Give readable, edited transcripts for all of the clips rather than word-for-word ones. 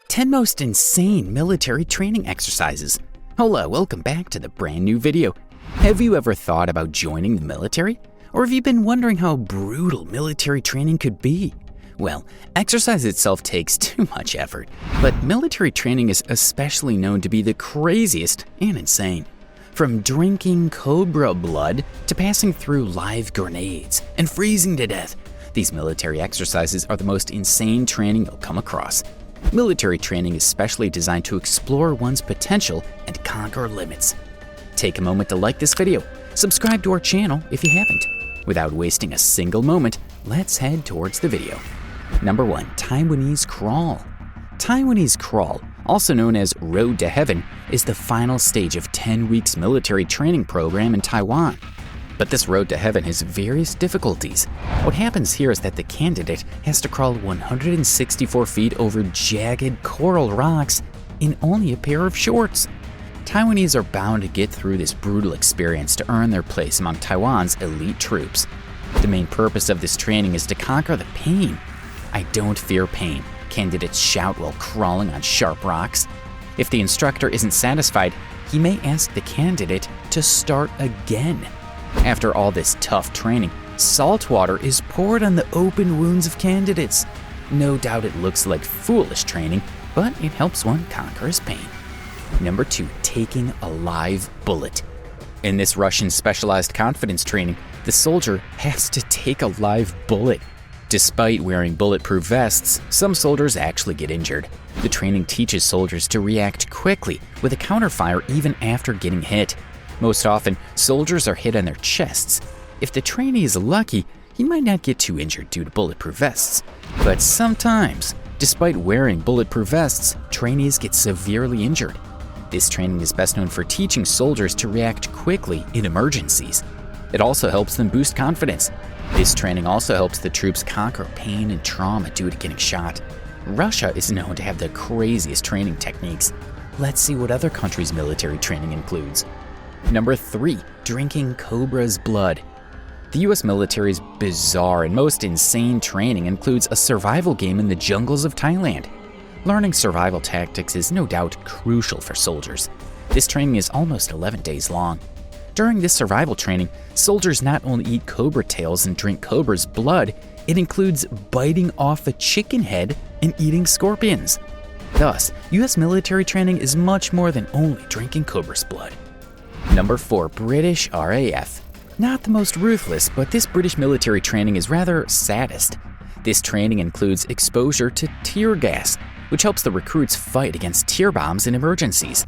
10 most insane military training exercises. Hola, welcome back to the brand new video. Have you ever thought about joining the military? Or have you been wondering how brutal military training could be? Well, exercise itself takes too much effort, but military training is especially known to be the craziest and insane. From drinking Cobra blood to passing through live grenades and freezing to death, these military exercises are the most insane training you'll come across. Military training is specially designed to explore one's potential and conquer limits. Take a moment to like this video, subscribe to our channel if you haven't. Without wasting a single moment, let's head towards the video. Number 1. Taiwanese Crawl. Taiwanese Crawl, also known as Road to Heaven, is the final stage of 10 weeks military training program in Taiwan. But this road to heaven has various difficulties. What happens here is that the candidate has to crawl 164 feet over jagged coral rocks in only a pair of shorts. Taiwanese are bound to get through this brutal experience to earn their place among Taiwan's elite troops. The main purpose of this training is to conquer the pain. "I don't fear pain," candidates shout while crawling on sharp rocks. If the instructor isn't satisfied, he may ask the candidate to start again. After all this tough training, salt water is poured on the open wounds of candidates. No doubt it looks like foolish training, but it helps one conquer his pain. Number 2. Taking a live bullet. In this Russian specialized confidence training, the soldier has to take a live bullet. Despite wearing bulletproof vests, some soldiers actually get injured. The training teaches soldiers to react quickly with a counterfire even after getting hit. Most often, soldiers are hit on their chests. If the trainee is lucky, he might not get too injured due to bulletproof vests. But sometimes, despite wearing bulletproof vests, trainees get severely injured. This training is best known for teaching soldiers to react quickly in emergencies. It also helps them boost confidence. This training also helps the troops conquer pain and trauma due to getting shot. Russia is known to have the craziest training techniques. Let's see what other countries' military training includes. Number 3. Drinking Cobra's blood. The US military's bizarre and most insane training includes a survival game in the jungles of Thailand. Learning survival tactics is no doubt crucial for soldiers. This training is almost 11 days long. During this survival training, soldiers not only eat cobra tails and drink cobra's blood, it includes biting off a chicken head and eating scorpions. Thus, US military training is much more than only drinking cobra's blood. Number 4. British RAF. Not the most ruthless, but this British military training is rather sadist. This training includes exposure to tear gas, which helps the recruits fight against tear bombs in emergencies.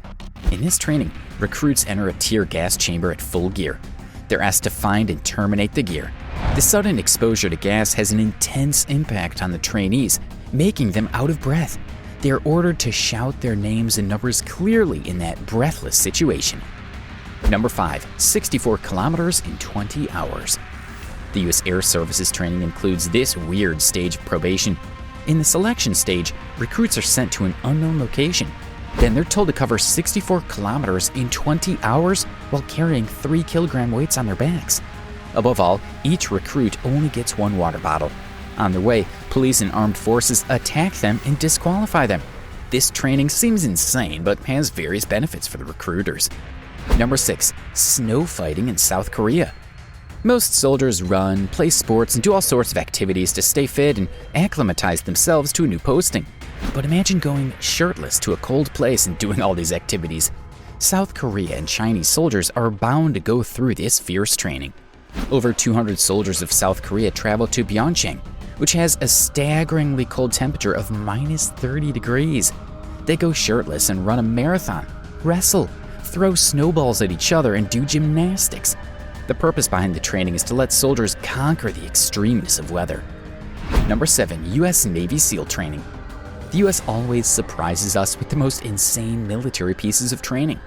In this training, recruits enter a tear gas chamber at full gear. They're asked to find and terminate the gear. The sudden exposure to gas has an intense impact on the trainees, making them out of breath. They are ordered to shout their names and numbers clearly in that breathless situation. Number 5. 64 kilometers in 20 hours. The US Air Service's training includes this weird stage of probation. In the selection stage, recruits are sent to an unknown location. Then they're told to cover 64 kilometers in 20 hours while carrying 3 kilogram weights on their backs. Above all, each recruit only gets 1 water bottle. On their way, police and armed forces attack them and disqualify them. This training seems insane, but has various benefits for the recruiters. Number 6. Snow fighting in South Korea. Most soldiers run, play sports, and do all sorts of activities to stay fit and acclimatize themselves to a new posting. But imagine going shirtless to a cold place and doing all these activities. South Korea and Chinese soldiers are bound to go through this fierce training. Over 200 soldiers of South Korea travel to Pyeongchang, which has a staggeringly cold temperature of minus 30 degrees. They go shirtless and run a marathon, wrestle, throw snowballs at each other, and do gymnastics. The purpose behind the training is to let soldiers conquer the extremeness of weather. Number 7. US Navy SEAL training. The US always surprises us with the most insane military pieces of training.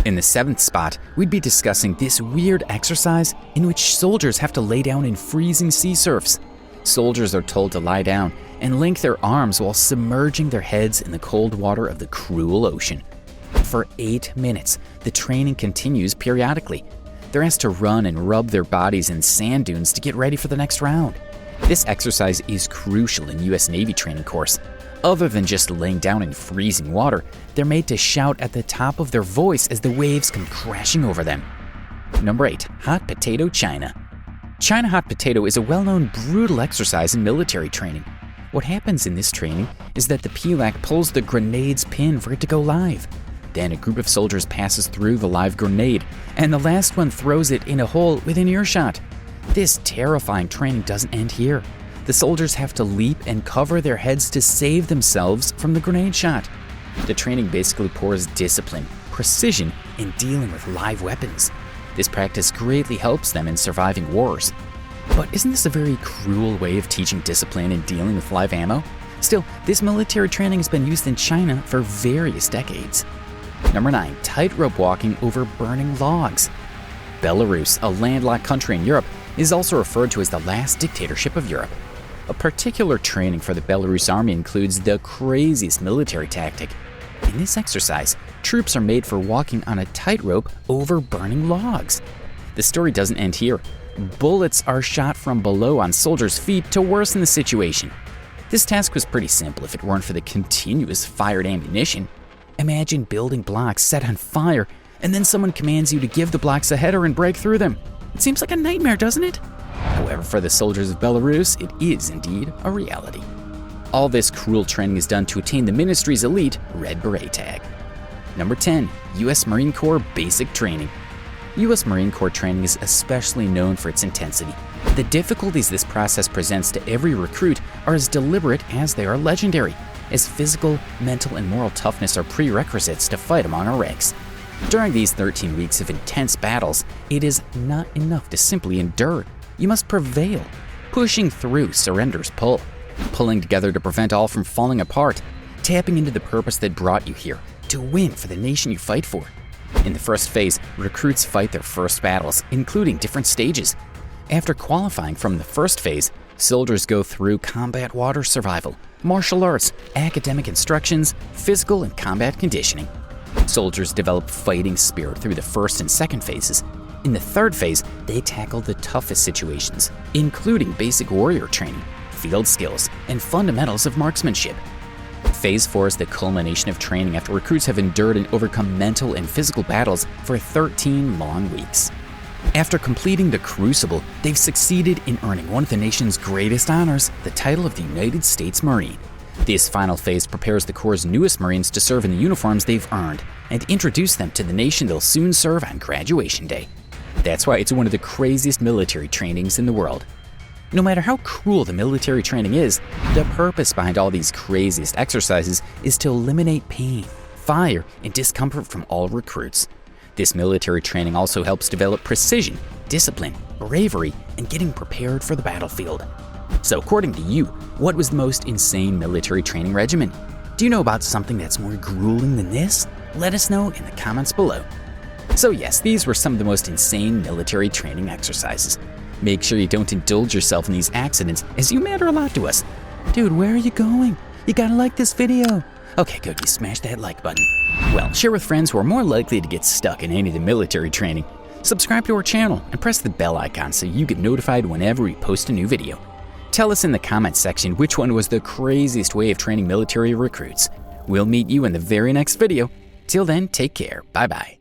In the 7th spot, we'd be discussing this weird exercise in which soldiers have to lay down in freezing sea surfs. Soldiers are told to lie down and link their arms while submerging their heads in the cold water of the cruel ocean. For 8 minutes, the training continues periodically. They're asked to run and rub their bodies in sand dunes to get ready for the next round. This exercise is crucial in US Navy training course. Other than just laying down in freezing water, they're made to shout at the top of their voice as the waves come crashing over them. Number 8. Hot Potato China. China hot potato is a well-known brutal exercise in military training. What happens in this training is that the PLAC pulls the grenade's pin for it to go live. Then a group of soldiers passes through the live grenade, and the last one throws it in a hole within earshot. This terrifying training doesn't end here. The soldiers have to leap and cover their heads to save themselves from the grenade shot. The training basically pours discipline, precision, in dealing with live weapons. This practice greatly helps them in surviving wars. But isn't this a very cruel way of teaching discipline and dealing with live ammo? Still, this military training has been used in China for various decades. Number 9. Tightrope walking over burning logs. Belarus, a landlocked country in Europe, is also referred to as the last dictatorship of Europe. A particular training for the Belarus army includes the craziest military tactic. In this exercise, troops are made for walking on a tightrope over burning logs. The story doesn't end here. Bullets are shot from below on soldiers' feet to worsen the situation. This task was pretty simple if it weren't for the continuous fired ammunition. Imagine building blocks set on fire, and then someone commands you to give the blocks a header and break through them. It seems like a nightmare, doesn't it? However, for the soldiers of Belarus, it is indeed a reality. All this cruel training is done to attain the ministry's elite Red Beret tag. Number 10. U.S. Marine Corps Basic Training. U.S. Marine Corps training is especially known for its intensity. The difficulties this process presents to every recruit are as deliberate as they are legendary, as physical, mental, and moral toughness are prerequisites to fight among our ranks. During these 13 weeks of intense battles, it is not enough to simply endure. You must prevail. Pushing through surrenders pull. Pulling together to prevent all from falling apart. Tapping into the purpose that brought you here, to win for the nation you fight for. In the first phase, recruits fight their first battles, including different stages. After qualifying from the first phase, soldiers go through combat water survival, martial arts, academic instructions, physical and combat conditioning. Soldiers develop fighting spirit through the first and second phases. In the third phase, they tackle the toughest situations, including basic warrior training, field skills, and fundamentals of marksmanship. Phase 4 is the culmination of training after recruits have endured and overcome mental and physical battles for 13 long weeks. After completing the Crucible, they've succeeded in earning one of the nation's greatest honors, the title of the United States Marine. This final phase prepares the Corps' newest Marines to serve in the uniforms they've earned and introduce them to the nation they'll soon serve on graduation day. That's why it's one of the craziest military trainings in the world. No matter how cruel the military training is, the purpose behind all these craziest exercises is to eliminate pain, fire, and discomfort from all recruits. This military training also helps develop precision, discipline, bravery, and getting prepared for the battlefield. So according to you, what was the most insane military training regimen? Do you know about something that's more grueling than this? Let us know in the comments below. So yes, these were some of the most insane military training exercises. Make sure you don't indulge yourself in these accidents, as you matter a lot to us. Dude, where are you going? You gotta like this video. Okay, good, you smash that like button. Well, share with friends who are more likely to get stuck in any of the military training. Subscribe to our channel and press the bell icon so you get notified whenever we post a new video. Tell us in the comments section which one was the craziest way of training military recruits. We'll meet you in the very next video. Till then, take care. Bye-bye.